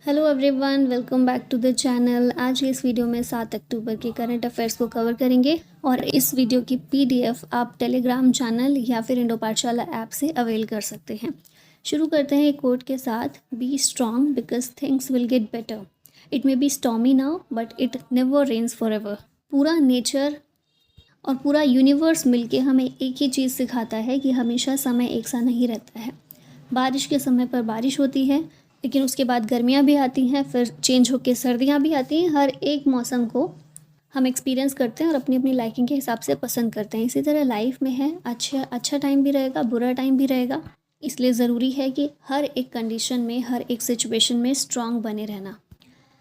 Hello everyone, welcome back to the channel. आज के इस वीडियो में 7 अक्टूबर के करंट अफेयर्स को कवर करेंगे और इस वीडियो की पीडीएफ आप टेलीग्राम चैनल या फिर इंडो पाठशाला ऐप से अवेल कर सकते हैं। शुरू करते हैं एक कोट के साथ। Be strong because things will get better. It may be stormy now but it never rains forever. पूरा नेचर और पूरा यूनिवर्स मिलके हमें एक ही चीज़ सिखाता है कि हमेशा समय एक सा नहीं रहता है। बारिश के समय पर बारिश होती है, लेकिन उसके बाद गर्मियाँ भी आती हैं, फिर चेंज होकर सर्दियाँ भी आती हैं। हर एक मौसम को हम एक्सपीरियंस करते हैं और अपनी अपनी लाइकिंग के हिसाब से पसंद करते हैं। इसी तरह लाइफ में है, अच्छा टाइम भी रहेगा, बुरा टाइम भी रहेगा। इसलिए ज़रूरी है कि हर एक कंडीशन में, हर एक सिचुएशन में स्ट्रांग बने रहना।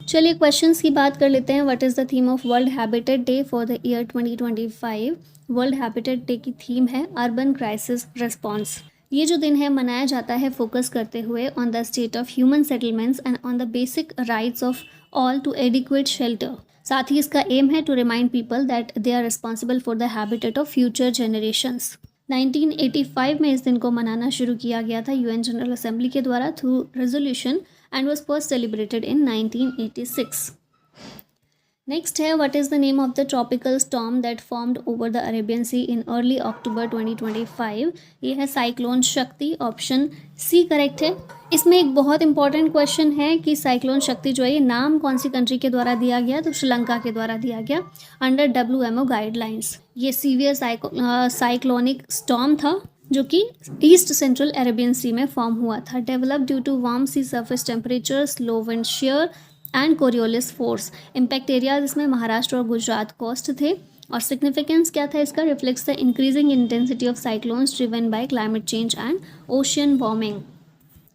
चलिए क्वेश्चंस की बात कर लेते हैं। What is the theme of world habitat day for the year 2025? World habitat day की थीम है अर्बन क्राइसिस रिस्पॉन्स। ये जो दिन है मनाया जाता है फोकस करते हुए on the state of human settlements and on the basic rights of all to adequate shelter. साथ ही इसका एम है to remind people that they are responsible for the habitat of future generations. 1985 में इस दिन को मनाना शुरू किया गया था यूएन जनरल असेंबली के द्वारा through resolution and was first celebrated in 1986. Next है, what is the name of the tropical storm that formed over the Arabian Sea in early October 2025? ये है साइक्लोन शक्ति। ऑप्शन सी करेक्ट है। इसमें एक बहुत इंपॉर्टेंट क्वेश्चन है कि साइक्लोन शक्ति जो है ये नाम कौन सी कंट्री के द्वारा दिया गया? तो श्रीलंका के द्वारा दिया गया अंडर WMO गाइडलाइंस। ये सीवियर साइक्लोनिक स्टॉर्म था जो कि ईस्ट सेंट्रल अरेबियन सी में फॉर्म हुआ था। Develop due to warm sea surface temperatures, low wind shear and coriolis force. Impact areas इसमें महाराष्ट्र और गुजरात कोस्ट थे। और सिग्निफिकेंस क्या था इसका? Reflects the increasing intensity of cyclones driven by climate change and ocean warming.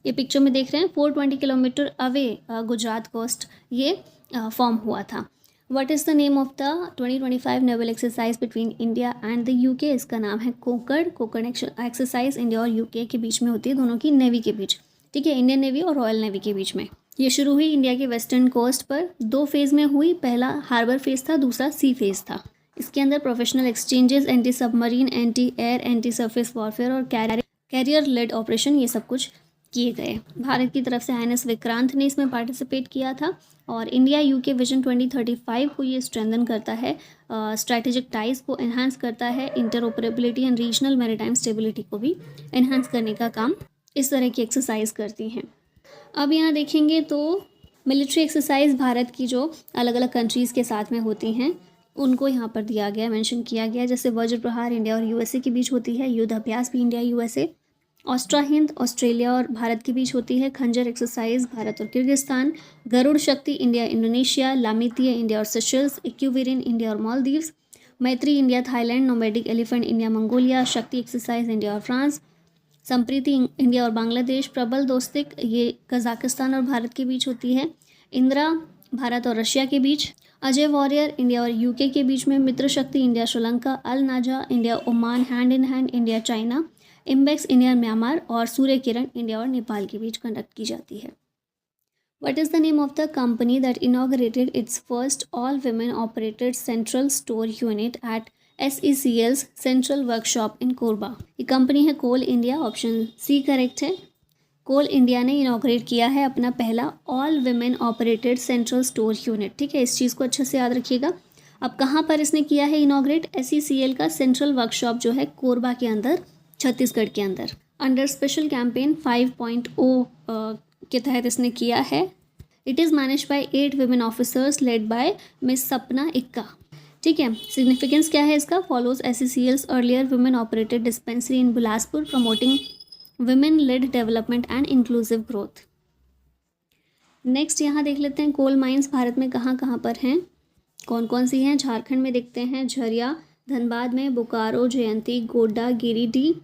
ये पिक्चर में देख रहे हैं 420 किलोमीटर अवे गुजरात कोस्ट ये फॉर्म हुआ था। What is the name of the 2025 naval exercise between India and the UK? इसका नाम है कोकड़। कोकड़ एक्सरसाइज इंडिया और यूके के बीच में होती है, दोनों की नेवी के बीच। ठीक है, इंडियन नेवी और रॉयल नेवी के बीच में। ये शुरू हुई इंडिया के वेस्टर्न कोस्ट पर। 2 फेज़ में हुई। पहला हार्बर फेज़ था, दूसरा सी फेज़ था। इसके अंदर professional exchanges, anti submarine, anti air, anti surface warfare और कैरियर लेड ऑपरेशन ये सब कुछ किए गए। भारत की तरफ से INS विक्रांत ने इसमें पार्टिसिपेट किया था। और इंडिया यूके विजन 2035 को ये स्ट्रेंथन करता है, स्ट्रैटेजिक टाइज को एनहांस करता है, interoperability and regional maritime stability को भी एनहांस करने का काम इस तरह की एक्सरसाइज करती हैं। अब यहाँ देखेंगे तो मिलिट्री एक्सरसाइज भारत की जो अलग अलग कंट्रीज़ के साथ में होती हैं उनको यहाँ पर दिया गया, मेंशन किया गया। जैसे वज्र प्रहार इंडिया और USA के बीच होती है। युद्ध अभ्यास भी इंडिया USA। ऑस्ट्रा हिंद ऑस्ट्रेलिया और भारत के बीच होती है। खंजर एक्सरसाइज भारत और किर्गिस्तान। गरुड़ शक्ति इंडिया इंडोनेशिया। लामितीय इंडिया और सेशल्स। इक्यूविरिन इंडिया और मालदीव्स। मैत्री India Thailand. Nomadic elephant India Mongolia. शक्ति एक्सरसाइज इंडिया और फ्रांस। संप्रीति इंडिया और बांग्लादेश। प्रबल दोस्तिक ये कजाकिस्तान और भारत के बीच होती है। इंदिरा भारत और रशिया के बीच। अजय वॉरियर इंडिया और UK के बीच में। मित्र शक्ति India Sri Lanka. Al Najah India Oman. Hand in hand India China. IMBEX India Myanmar और सूर्य किरण इंडिया और नेपाल के बीच कंडक्ट की जाती है। What is the name of the company that inaugurated its first all women operated central store unit at SECL's Central Workshop in Korba? ये company है कोल India. Option C correct है। कोल India ने इनाग्रेट किया है अपना पहला all women operated central store unit. ठीक है, इस चीज़ को अच्छे से याद रखिएगा। अब कहाँ पर इसने किया है इनाग्रेट? SECL का सेंट्रल वर्कशॉप जो है कोरबा के अंदर, छत्तीसगढ़ के अंदर। अंडर स्पेशल कैंपेन 5.0 के तहत इसने किया है। It is manage by 8 women officers led by miss सपना इक्का। ठीक है, सिग्निफिकेंस क्या है इसका? Follows SECL's earlier women operated dispensary in Bilaspur promoting women lead development and inclusive growth. Next यहाँ देख लेते हैं कोल माइंस भारत में कहाँ कहाँ पर हैं, कौन कौन सी हैं। झारखंड में देखते हैं झरिया, धनबाद में बोकारो, जयंती, गोड्डा, गिरिडीह,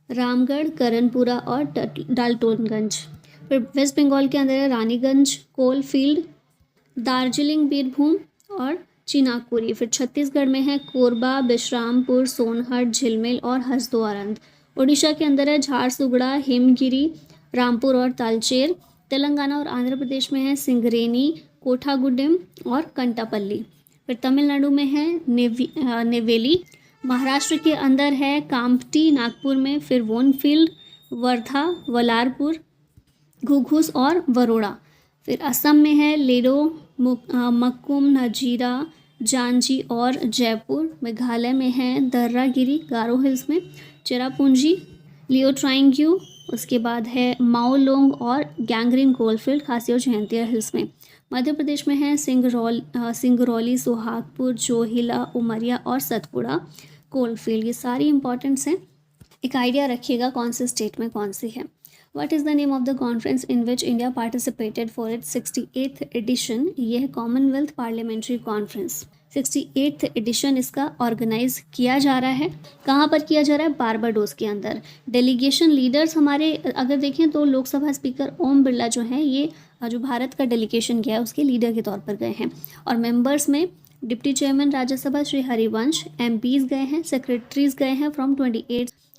रामगढ़, करणपुरा और डाल्टनगंज। फिर वेस्ट बंगाल के अंदर है रानीगंज, कोल फील्ड, दार्जिलिंग, बीरभूम और चिनाकुरी। फिर छत्तीसगढ़ में है कोरबा, बिश्रामपुर, सोनहट, झिलमिल और हसद्वारंद। उड़ीसा के अंदर है झारसुगड़ा, हिमगिरी, रामपुर और तालचेर। तेलंगाना और आंध्र प्रदेश में है सिंगरेनी, कोठागुडेम और कंटापल्ली। फिर तमिलनाडु में है नेवेली। महाराष्ट्र के अंदर है काम्पटी नागपुर में। फिर वोनफील्ड, वर्धा, वलारपुर, घुघुस और वरोड़ा। फिर असम में है लेडो, मक्कुम, नजीरा, जांजी और जयपुर। मेघालय में है दर्रागिरी गारो हिल्स में, चेरापूंजी, लियोट्राइंग्यू। उसके बाद है माओलोंग और गैंगरीन कोलफील्ड खासी और जयंतिया हिल्स में। मध्य प्रदेश में है सिंगरौली, सुहागपुर, जोहिला, उमरिया और सतपुड़ा कोलफील्ड। ये सारी इंपॉर्टेंट्स हैं, एक आइडिया रखिएगा कौन से स्टेट में कौन सी है। What is the name of the conference in which India participated for its 68th edition? ये है Commonwealth Parliamentary Conference. 68th edition इसका ऑर्गेनाइज किया जा रहा है। कहाँ पर किया जा रहा है? बारबाडोस के अंदर। डेलीगेशन लीडर्स हमारे अगर देखें तो लोकसभा स्पीकर ओम बिरला जो हैं, ये जो भारत का डेलीगेशन गया है उसके लीडर के तौर पर गए हैं। और मेंबर्स में deputy chairman Rajya Sabha Shri Harivansh, MPs गए हैं, सेक्रेटरीज गए हैं फ्रॉम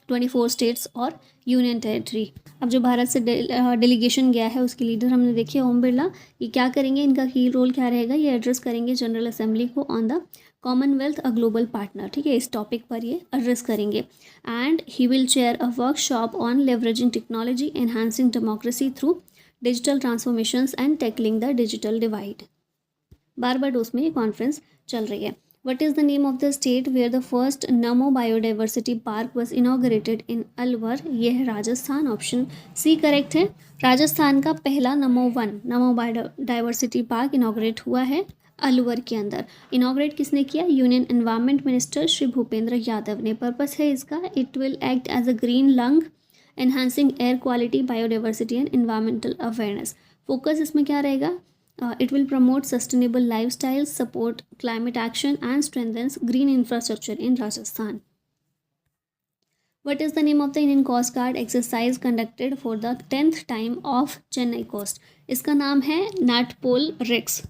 24 स्टेट्स और यूनियन टेरिटरी। अब जो भारत से डेलीगेशन गया है उसके लीडर हमने देखे ओम बिरला। ये क्या करेंगे, इनका की रोल क्या रहेगा, ये एड्रेस करेंगे जनरल असेंबली को on the Commonwealth a global partner. ठीक है, इस टॉपिक पर ये एड्रेस करेंगे। And he will chair a workshop on leveraging technology, enhancing democracy through digital transformations and tackling the digital divide. Barbados में ये कॉन्फ्रेंस चल रही है। What is the name of the state where the first Namo Biodiversity Park was inaugurated in Alwar? ये है Rajasthan, option C correct है। राजस्थान का पहला नमो बायोडाइवर्सिटी पार्क इनाग्रेट हुआ है अलवर के अंदर। इनाग्रेट किसने किया? Union environment minister Shri Bhupendra Yadav ने। पर्पस है इसका, it will act as a green lung, enhancing air quality, biodiversity and environmental awareness. Focus इसमें क्या रहेगा? It will promote sustainable lifestyles, support climate action, and strengthens green infrastructure in Rajasthan. What is the name of the Indian Coast Guard exercise conducted for the 10th time off Chennai coast? इसका नाम है नाटपोल racks,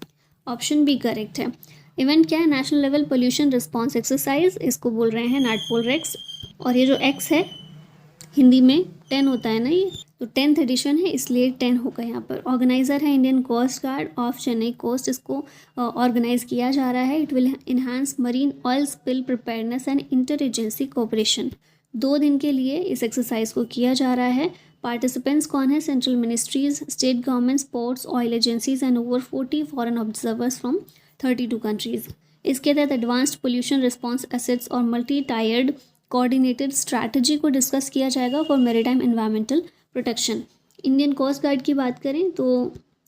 option B correct है। Event क्या है? National level pollution response exercise, इसको बोल रहे हैं नाटपोल रेक्स। और ये जो एक्स है हिंदी में 10 होता है ना, ये तो 10th एडिशन है इसलिए 10 होगा यहाँ पर। ऑर्गेनाइजर है Indian coast guard of Chennai coast, इसको ऑर्गेनाइज किया जा रहा है। It will enhance marine oil spill preparedness and inter agency cooperation. 2 दिन के लिए इस एक्सरसाइज को किया जा रहा है। पार्टिसिपेंट्स कौन है? Central ministries, state governments, ports, oil agencies and over 40 foreign observers from 32 countries. इसके तहत एडवांस्ड पोल्यूशन रिस्पॉन्स एसेट्स और मल्टी टायर्ड कोऑर्डिनेटेड स्ट्रैटेजी को डिस्कस किया जाएगा for maritime environmental protection. Indian coast guard की बात करें तो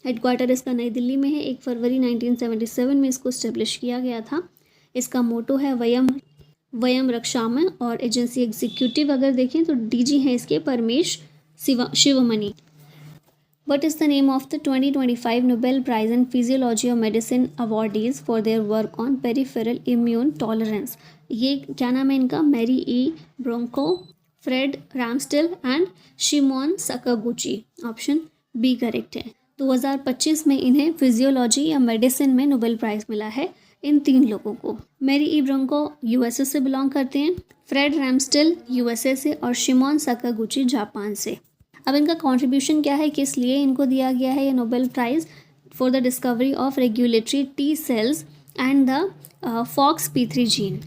हेडक्वार्टर इसका नई दिल्ली में है। 1 फरवरी 1977 में इसको इस्टेब्लिश किया गया था। इसका मोटो है वयम रक्षामः, और एजेंसी एग्जीक्यूटिव अगर देखें तो डीजी हैं इसके Paramesh Sivamani. What is the name of the 2025 Nobel Prize in Physiology or Medicine awardees for their work on peripheral immune tolerance? ये क्या नाम है इनका? Mary E Brunkow, Fred Ramsdell and Shimon Sakaguchi, option B correct है। 2025 में इन्हें physiology या medicine में नोबेल प्राइज़ मिला है, इन 3 लोगों को। मैरी ई ब्रोंको यूएसए से बिलोंग करते हैं, फ्रेड रैमस्टेल यूएसए से और शिमोन सकागुची जापान से। अब इनका कंट्रीब्यूशन क्या है, किस लिए इनको दिया गया है ये Nobel prize? For the discovery of regulatory T cells and the FOXP3 gene.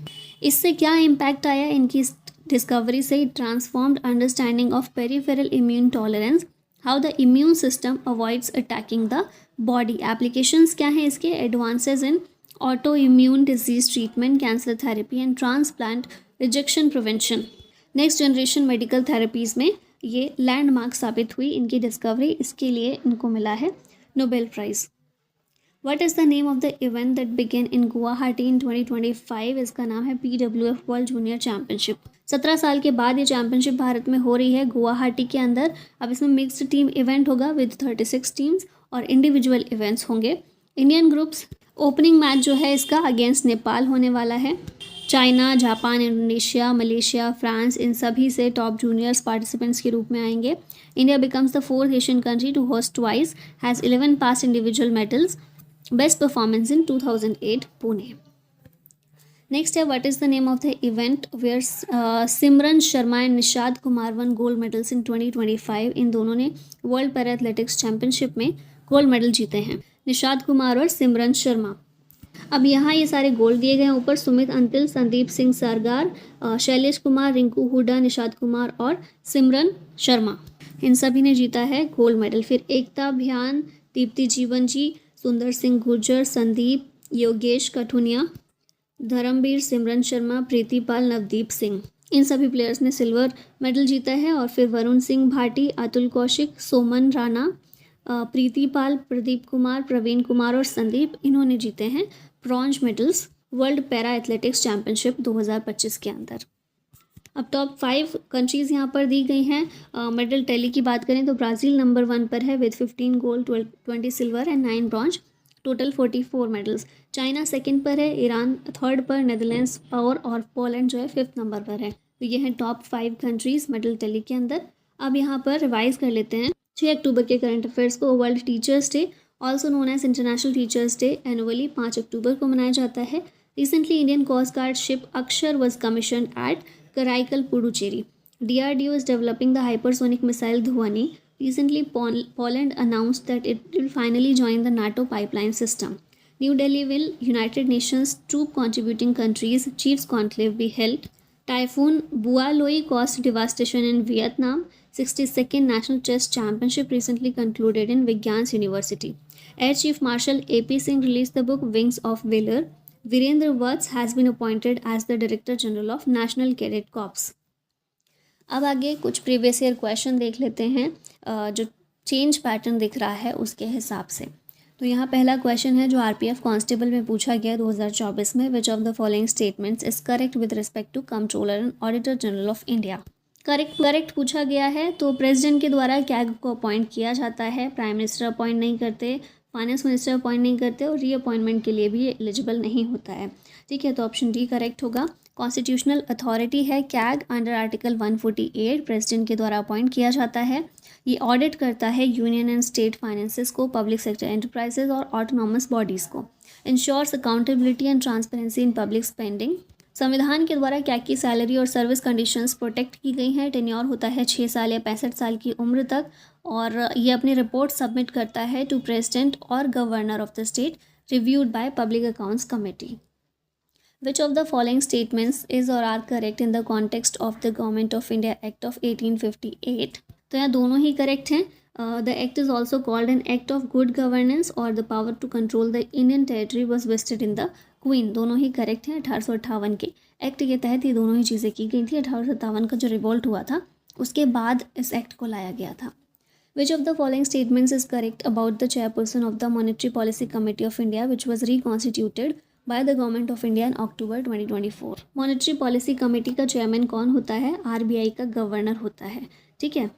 इससे क्या इम्पैक्ट आया इनकी डिस्कवरी से? Transformed understanding of peripheral immune tolerance, how the immune system avoids attacking the body. Applications क्या हैं इसके? Advances in auto immune disease treatment, cancer therapy and transplant rejection prevention. Next generation medical therapies में ये landmark साबित हुई इनकी discovery, इसके लिए इनको मिला है Nobel prize. What is the name of the event that began in Guwahati in 2025? इसका नाम है PWF वर्ल्ड जूनियर चैम्पियनशिप। 17 साल के बाद ये चैम्पियनशिप भारत में हो रही है गुवाहाटी के अंदर। अब इसमें मिक्स्ड टीम इवेंट होगा विद 36 टीम्स और इंडिविजुअल इवेंट्स होंगे। इंडियन ग्रुप्स ओपनिंग मैच जो है इसका अगेंस्ट नेपाल होने वाला है। China, Japan, Indonesia, Malaysia, France, इन सभी से टॉप जूनियर्स पार्टिसिपेंट्स के रूप में आएंगे। India becomes the 4th Asian country to host twice, has 11 past individual medals, best performance in 2008 Pune. Next है, what is the name of the event where Simran Sharma and Nishad Kumar won gold medals in 2025? इन दोनों ने world para athletics championship में gold medal जीते हैं, निषाद कुमार और सिमरन शर्मा। अब यहाँ ये सारे गोल्ड दिए गए हैं ऊपर, सुमित अंतिल, संदीप सिंह सरगार, शैलेश कुमार, रिंकू हुडा, निषाद कुमार और सिमरन शर्मा, इन सभी ने जीता है गोल्ड मेडल। फिर एकता भयान, दीप्ति जीवन जी, सुंदर सिंह गुर्जर, संदीप, योगेश कठुनिया, धर्मवीर, सिमरन शर्मा, प्रीतिपाल, नवदीप सिंह, इन सभी प्लेयर्स ने सिल्वर मेडल जीता है। और फिर वरुण सिंह भाटी, अतुल कौशिक, सोमन राणा, प्रीतिपाल, प्रदीप कुमार, प्रवीण कुमार और संदीप, इन्होंने जीते हैं bronze medals world para athletics championship 2025 के अंदर। अब टॉप 5 कंट्रीज़ यहाँ पर दी गई हैं। मेडल टैली की बात करें तो ब्राज़ील नंबर 1 पर है with 15 gold, 20 silver and 9 bronze, total 44 medals. China second पर है, ईरान थर्ड पर, नेदरलैंड्स और पोलैंड जो है 5th नंबर पर है। तो ये हैं टॉप 5 कंट्रीज़ मेडल टैली के अंदर। अब यहाँ पर रिवाइज कर लेते हैं 6 अक्टूबर के करंट अफेयर्स को। World teachers day, also known as international teachers day, annually 5 अक्टूबर को मनाया जाता है। Recently Indian coast guard ship Akshar was commission at Karaikal, Puducherry. DRDO is developing the hypersonic missile Dhwani. Recently, Poland announced that it will finally join the NATO pipeline system. New Delhi will United Nations troop contributing countries Chiefs Conclave be held. Typhoon Bualoi caused devastation in Vietnam. 62nd National Chess Championship recently concluded in Vigyans University. Air Chief Marshal AP Singh released the book Wings of Valor. Virendra Vats has been appointed as the Director General of National Cadet Corps. अब आगे कुछ previous year question देख लेते हैं जो change pattern दिख रहा है उसके हिसाब से। तो यहाँ पहला क्वेश्चन है जो RPF कांस्टेबल में पूछा गया 2024 में, which of the following statements is correct with respect to controller and auditor general of India. Correct पूछा गया है तो प्रेसिडेंट के द्वारा कैग को अपॉइंट किया जाता है, प्राइम मिनिस्टर अपॉइंट नहीं करते, फाइनेंस मिनिस्टर अपॉइंट नहीं करते और रीअपॉइंटमेंट के लिए भी एलिजिबल नहीं होता है। ठीक है, तो ऑप्शन डी करेक्ट होगा। कॉन्स्टिट्यूशनल अथॉरिटी है कैग, अंडर आर्टिकल 148 प्रेसिडेंट के द्वारा अपॉइंट किया जाता है। ये ऑडिट करता है यूनियन एंड स्टेट फाइनेंसेस को, पब्लिक सेक्टर एंटरप्राइजेज और ऑटोनॉमस बॉडीज़ को। Ensures accountability and transparency in public spending. संविधान के द्वारा कैग की सैलरी और सर्विस कंडीशंस प्रोटेक्ट की गई हैं। टेन्योर होता है 6 साल या 65 साल की उम्र तक और ये अपनी रिपोर्ट सबमिट करता है टू प्रेसिडेंट और governor of the state, reviewed by public accounts committee. Which of the following statements is or are correct in the context of the Government of India Act of 1858? तो यहाँ दोनों ही correct हैं। The act is also called an act of good governance और the power to control the Indian territory was vested in the Queen। दोनों ही correct हैं। 1858 के act के तहत ये दोनों ही चीज़ें की गई थी। 1857 का जो रिवोल्ट हुआ था उसके बाद इस एक्ट को लाया गया था। Which of the following statements is correct about the chairperson of the Monetary Policy Committee of India which was reconstituted by the Government of India in October 2024? Monetary policy committee का chairman कौन होता है? RBI का governor होता है। ठीक है,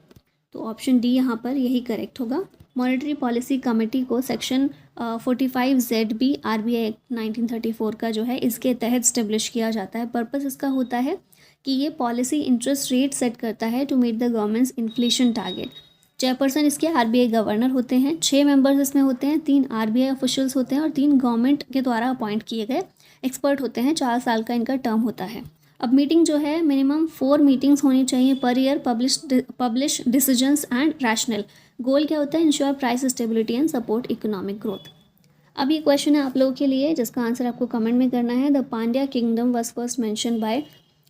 तो ऑप्शन डी यहाँ पर यही करेक्ट होगा। मॉनेटरी पॉलिसी कमेटी को सेक्शन 45ZB RBI एक्ट 1934 का जो है इसके तहत स्टेब्लिश किया जाता है। पर्पस इसका होता है कि ये पॉलिसी इंटरेस्ट रेट सेट करता है to meet the government's inflation target. Chairperson इसके RBI गवर्नर होते हैं। 6 मेंबर्स इसमें होते हैं, 3 RBI ऑफिशियल्स होते हैं और 3 गवर्नमेंट के द्वारा अपॉइंट किए गए एक्सपर्ट होते हैं। 4 साल का इनका टर्म होता है। अब मीटिंग जो है मिनिमम 4 मीटिंग्स होनी चाहिए per year, publish decisions and rational. Goal क्या होता है? Ensure price stability and support economic growth. अब ये क्वेश्चन है आप लोगों के लिए जिसका आंसर आपको कमेंट में करना है। The Pandya kingdom was first mention by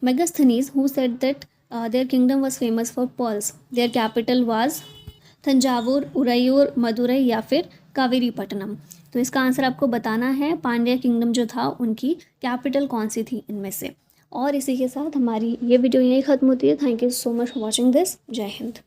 Megasthenes who said that their kingdom was famous for pearls. Their capital was Thanjavur, Uraiyur, Madurai या फिर कावेरीपट्टनम। तो इसका आंसर आपको बताना है पांड्या किंगडम जो था उनकी कैपिटल कौन सी थी इनमें से। और इसी के साथ हमारी ये वीडियो यहीं ख़त्म होती है। Thank you so much for watching this. जय हिंद।